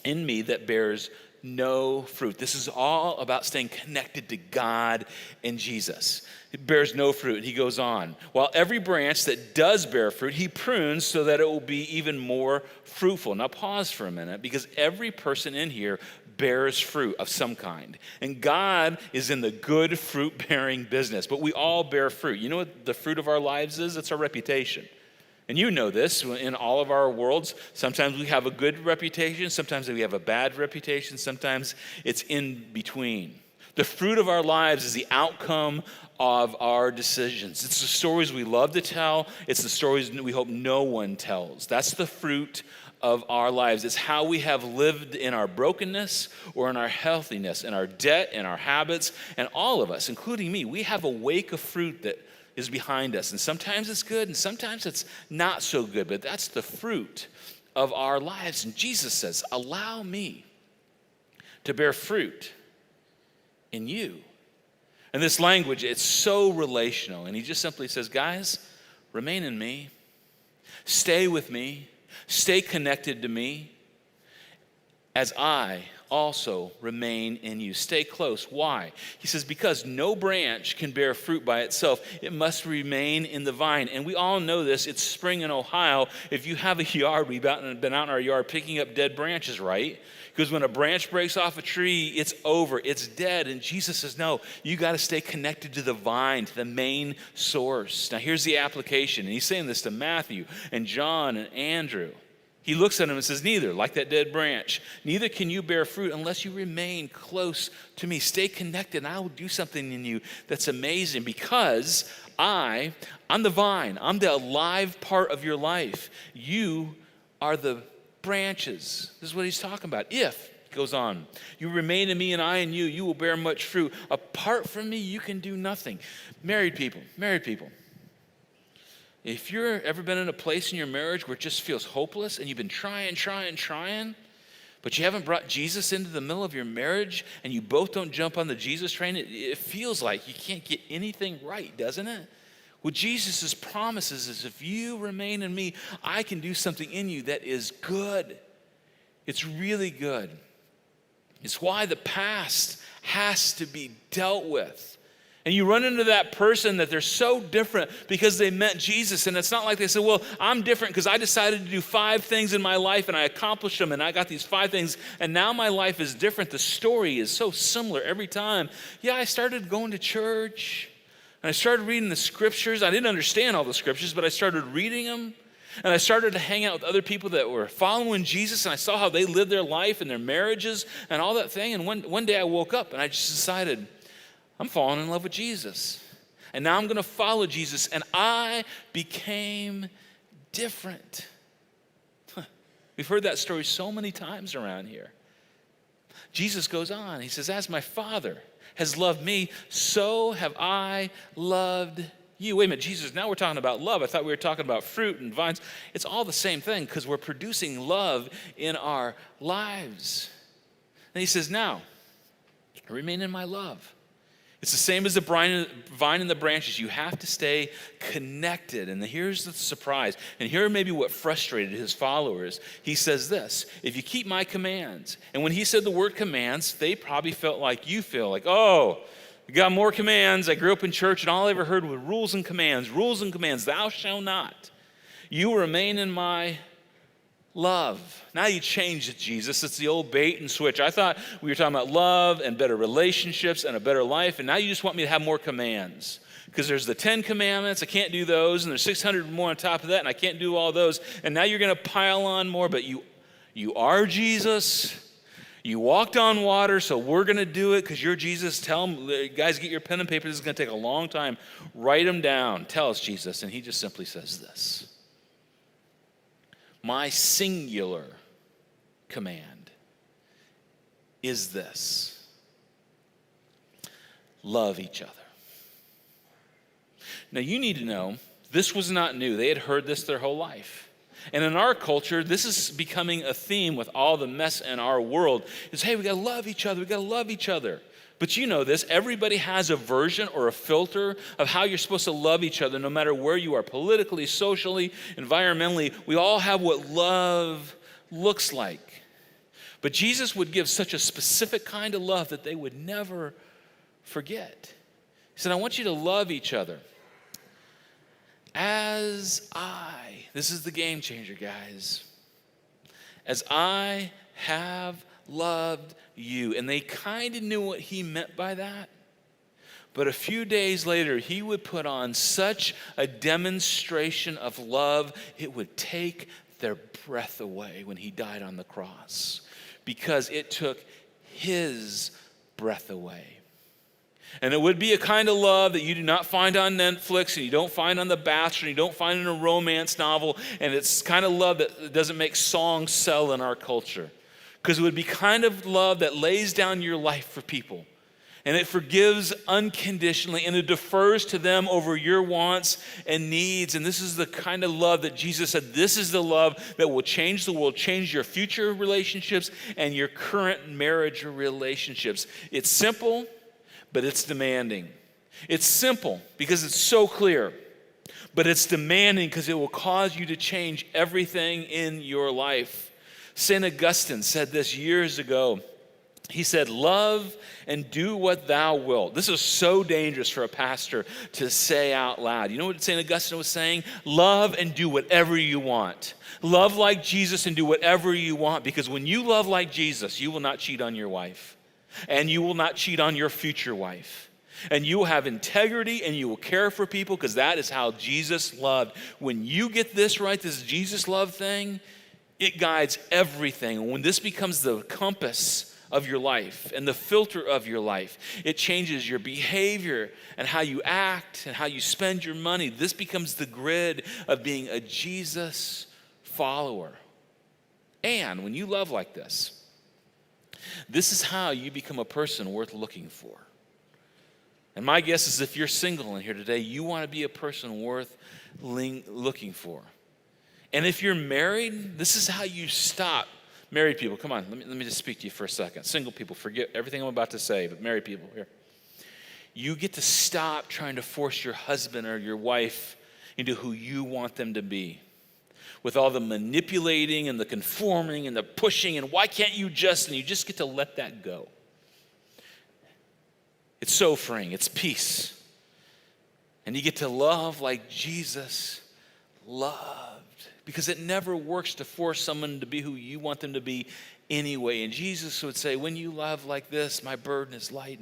in me that bears no fruit. This is all about staying connected to God and Jesus. It bears no fruit. And he goes on. While every branch that does bear fruit, he prunes so that it will be even more fruitful. Now pause for a minute, because every person in here bears fruit of some kind. And God is in the good fruit-bearing business. But we all bear fruit. You know what the fruit of our lives is? It's our reputation. And you know this, in all of our worlds, sometimes we have a good reputation, sometimes we have a bad reputation, sometimes it's in between. The fruit of our lives is the outcome of our decisions. It's the stories we love to tell. It's the stories we hope no one tells. That's the fruit of our lives. It's how we have lived in our brokenness or in our healthiness, in our debt, in our habits, and all of us, including me, we have a wake of fruit that is behind us. And sometimes it's good and sometimes it's not so good, but that's the fruit of our lives. And Jesus says, allow me to bear fruit in you. And this language, it's so relational. And he just simply says, guys, remain in me, stay with me, stay connected to me as I also remain in you. Stay close. Why? He says, because no branch can bear fruit by itself. It must remain in the vine. And we all know this. It's spring in Ohio. If you have a yard, we've been out in our yard picking up dead branches, right? Because when a branch breaks off a tree, it's over. It's dead. And Jesus says, no, you got to stay connected to the vine, to the main source. Now, here's the application. And he's saying this to Matthew and John and Andrew. He looks at him and says, neither, like that dead branch, neither can you bear fruit unless you remain close to me. Stay connected, and I will do something in you that's amazing, because I'm the vine. I'm the alive part of your life. You are the branches. This is what he's talking about. If, he goes on, you remain in me and I in you, you will bear much fruit. Apart from me, you can do nothing. Married people. If you're ever been in a place in your marriage where it just feels hopeless and you've been trying, but you haven't brought Jesus into the middle of your marriage and you both don't jump on the Jesus train, it feels like you can't get anything right, doesn't it? Well, Jesus' promises is if you remain in me, I can do something in you that is good. It's really good. It's why the past has to be dealt with. And you run into that person that they're so different because they met Jesus. And it's not like they said, well, I'm different because I decided to do 5 things in my life and I accomplished them and I got these 5 things and now my life is different. The story is so similar every time. Yeah, I started going to church and I started reading the scriptures. I didn't understand all the scriptures, but I started reading them. And I started to hang out with other people that were following Jesus, and I saw how they lived their life and their marriages and all that thing. And one day I woke up and I just decided, I'm falling in love with Jesus. And now I'm going to follow Jesus. And I became different. We've heard that story so many times around here. Jesus goes on. He says, as my Father has loved me, so have I loved you. Wait a minute, Jesus, now we're talking about love. I thought we were talking about fruit and vines. It's all the same thing because we're producing love in our lives. And he says, now, remain in my love. It's the same as the vine and the branches. You have to stay connected. And here's the surprise. And here may be what frustrated his followers. He says this, if you keep my commands. And when he said the word commands, they probably felt like you feel, like, oh, you got more commands. I grew up in church and all I ever heard were rules and commands, thou shalt not. You remain in my love. Now you changed it, Jesus. It's the old bait and switch. I thought we were talking about love and better relationships and a better life, and now you just want me to have more commands. Because there's the 10 commandments, I can't do those, and there's 600 more on top of that, and I can't do all those. And now you're going to pile on more, but you are Jesus. You walked on water, so we're going to do it because you're Jesus. Tell them, guys, get your pen and paper. This is going to take a long time. Write them down. Tell us, Jesus. And he just simply says this. My singular command is this: love each other. Now you need to know, this was not new. They had heard this their whole life. And in our culture, this is becoming a theme with all the mess in our world. Is, hey, we got to love each other. We got to love each other. But you know this, everybody has a version or a filter of how you're supposed to love each other, no matter where you are politically, socially, environmentally. We all have what love looks like. But Jesus would give such a specific kind of love that they would never forget. He said, I want you to love each other as this is the game changer, guys, as I have loved you. And they kind of knew what he meant by that. But a few days later, he would put on such a demonstration of love, it would take their breath away when he died on the cross, because it took his breath away. And it would be a kind of love that you do not find on Netflix, and you don't find on The Bachelor, and you don't find in a romance novel, and it's kind of love that doesn't make songs sell in our culture. Because it would be kind of love that lays down your life for people. And it forgives unconditionally, and it defers to them over your wants and needs. And this is the kind of love that Jesus said, this is the love that will change the world, change your future relationships and your current marriage relationships. It's simple, but it's demanding. It's simple because it's so clear, but it's demanding because it will cause you to change everything in your life. St. Augustine said this years ago. He said, love and do what thou wilt. This is so dangerous for a pastor to say out loud. You know what St. Augustine was saying? Love and do whatever you want. Love like Jesus and do whatever you want, because when you love like Jesus, you will not cheat on your wife. And you will not cheat on your future wife. And you will have integrity and you will care for people, because that is how Jesus loved. When you get this right, this Jesus love thing, it guides everything. When this becomes the compass of your life and the filter of your life, it changes your behavior and how you act and how you spend your money. This becomes the grid of being a Jesus follower. And when you love like this is how you become a person worth looking for. And my guess is if you're single in here today, you want to be a person worth looking for. And if you're married, this is how you stop. Married people, come on, let me just speak to you for a second. Single people, forget everything I'm about to say, but married people, here. You get to stop trying to force your husband or your wife into who you want them to be, with all the manipulating and the conforming and the pushing and why can't you just, and you just get to let that go. It's so freeing, it's peace. And you get to love like Jesus loved. Because it never works to force someone to be who you want them to be anyway. And Jesus would say, when you love like this, my burden is light.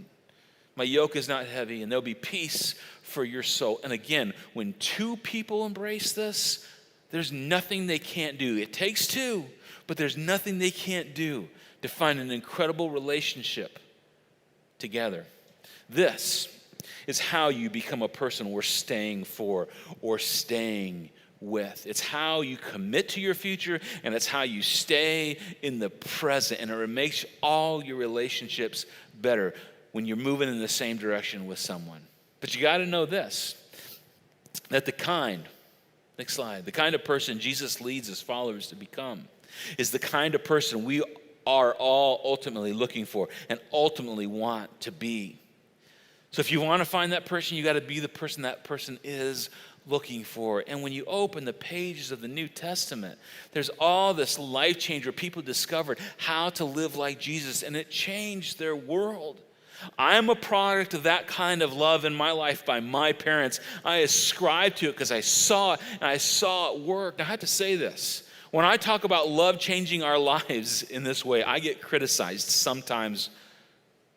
My yoke is not heavy, and there'll be peace for your soul. And again, when two people embrace this, there's nothing they can't do. It takes two, but there's nothing they can't do to find an incredible relationship together. This is how you become a person worth staying for or staying with. It's how you commit to your future, and it's how you stay in the present, and it makes all your relationships better when you're moving in the same direction with someone. But you got to know this, that the kind of person Jesus leads his followers to become is the kind of person we are all ultimately looking for and ultimately want to be. So if you want to find that person, you got to be the person that person is looking for. And when you open the pages of the New Testament, there's all this life change where people discovered how to live like Jesus, and it changed their world. I am a product of that kind of love in my life by my parents. I ascribe to it because I saw it, and I saw it work. Now, I have to say this. When I talk about love changing our lives in this way, I get criticized sometimes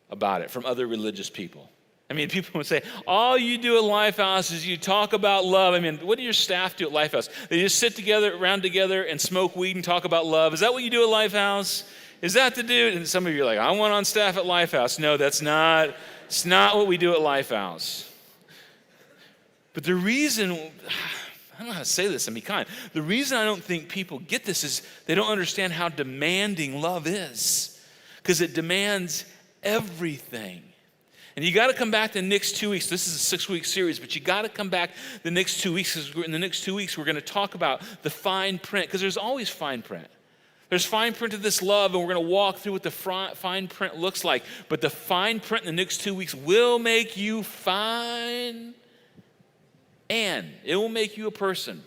about it from other religious people. I mean, people would say, all you do at Lifehouse is you talk about love. I mean, what do your staff do at Lifehouse? They just sit around together and smoke weed and talk about love. Is that what you do at Lifehouse? Is that the dude? And some of you are like, I want on staff at Lifehouse. No, it's not what we do at Lifehouse. But the reason, I don't know how to say this and be kind. The reason I don't think people get this is they don't understand how demanding love is. Because it demands everything. And you got to come back the next 2 weeks. This is a 6-week series, but you got to come back the next 2 weeks. Because in the next 2 weeks, we're going to talk about the fine print, because there's always fine print. There's fine print of this love, and we're going to walk through what the fine print looks like. But the fine print in the next 2 weeks will make you fine, and it will make you a person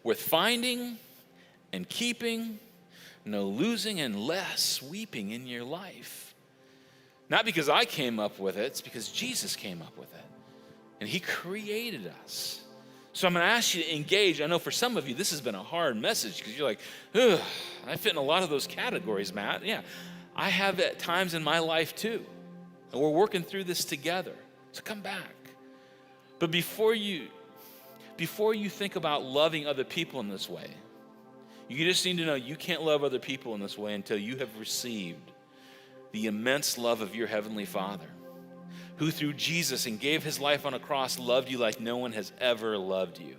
worth finding and keeping, no losing and less weeping in your life. Not because I came up with it, it's because Jesus came up with it. And he created us. So I'm going to ask you to engage. I know for some of you, this has been a hard message because you're like, ugh, I fit in a lot of those categories, Matt. Yeah, I have at times in my life too. And we're working through this together. So come back. But before you think about loving other people in this way, you just need to know you can't love other people in this way until you have received the immense love of your Heavenly Father, who through Jesus and gave his life on a cross loved you like no one has ever loved you.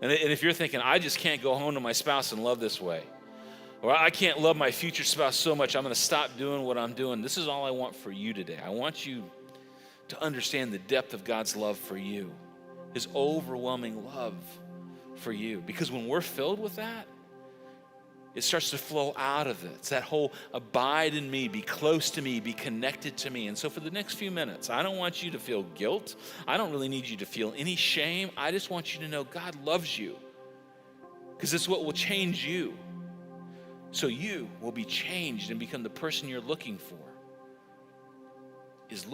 And if you're thinking, I just can't go home to my spouse and love this way, or I can't love my future spouse so much, I'm going to stop doing what I'm doing. This is all I want for you today. I want you to understand the depth of God's love for you, his overwhelming love for you. Because when we're filled with that, it starts to flow out of it. It's that whole abide in me, be close to me, be connected to me. And so for the next few minutes, I don't want you to feel guilt. I don't really need you to feel any shame. I just want you to know God loves you, because it's what will change you. So you will be changed and become the person you're looking for. So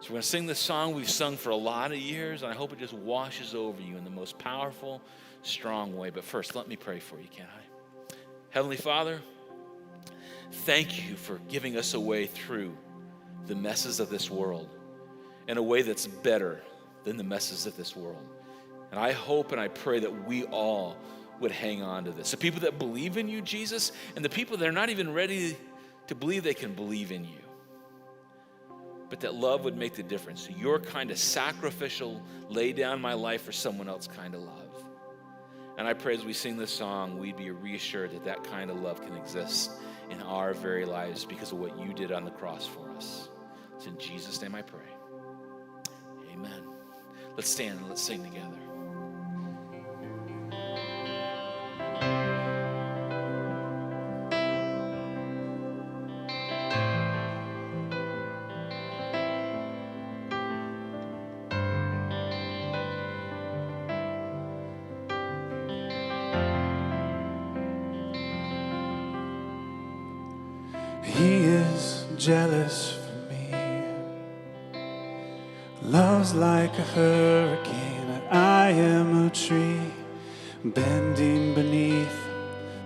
we're going to sing this song we've sung for a lot of years, and I hope it just washes over you in the most powerful, strong way. But first, let me pray for you, can I? Heavenly Father, thank you for giving us a way through the messes of this world in a way that's better than the messes of this world. And I hope and I pray that we all would hang on to this. The people that believe in you, Jesus, and the people that are not even ready to believe they can believe in you. But that love would make the difference. Your kind of sacrificial, lay down my life for someone else kind of love. And I pray as we sing this song, we'd be reassured that that kind of love can exist in our very lives because of what you did on the cross for us. It's in Jesus' name I pray. Amen. Let's stand and let's sing together. He is jealous for me, loves like a hurricane. I am a tree bending beneath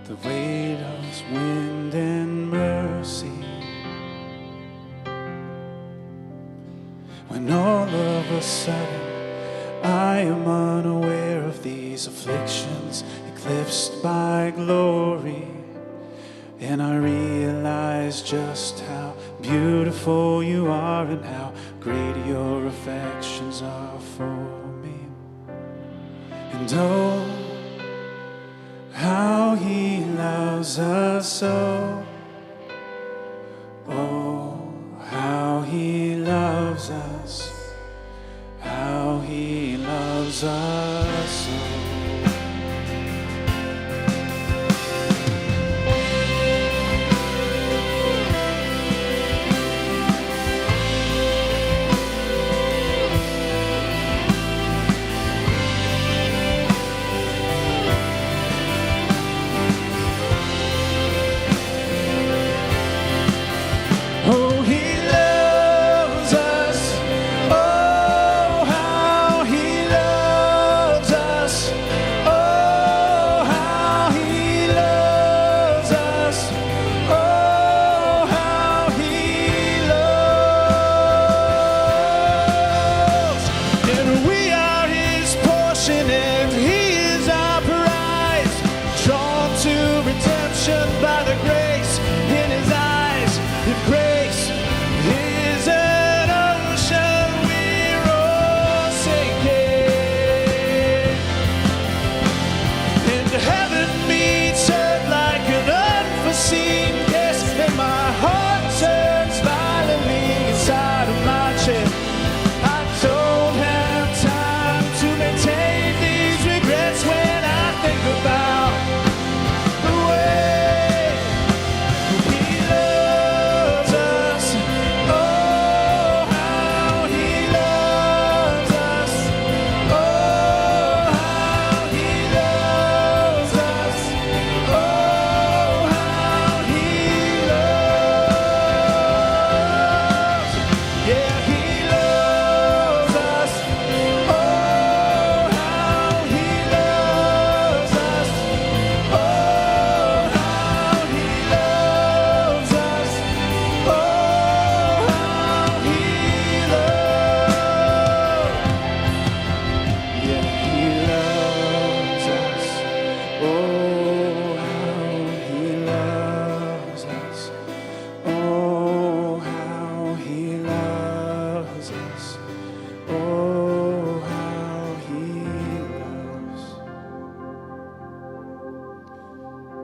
the weight of his wind and mercy. When all of a sudden I am unaware of these afflictions eclipsed by glory, and I realize just how beautiful you are and how great your affections are for me. And oh, how he loves us so. Oh, how he loves us. How he loves us so.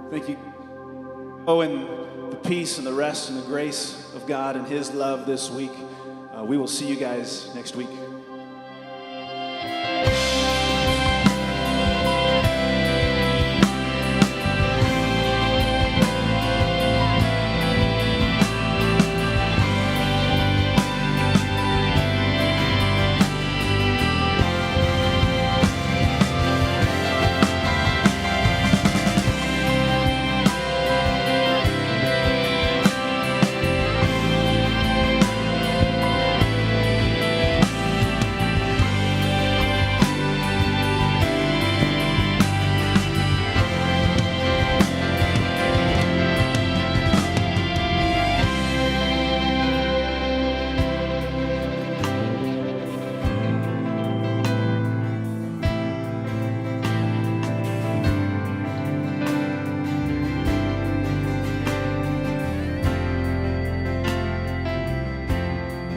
Thank you. Oh, and the peace and the rest and the grace of God and His love this week. We will see you guys next week.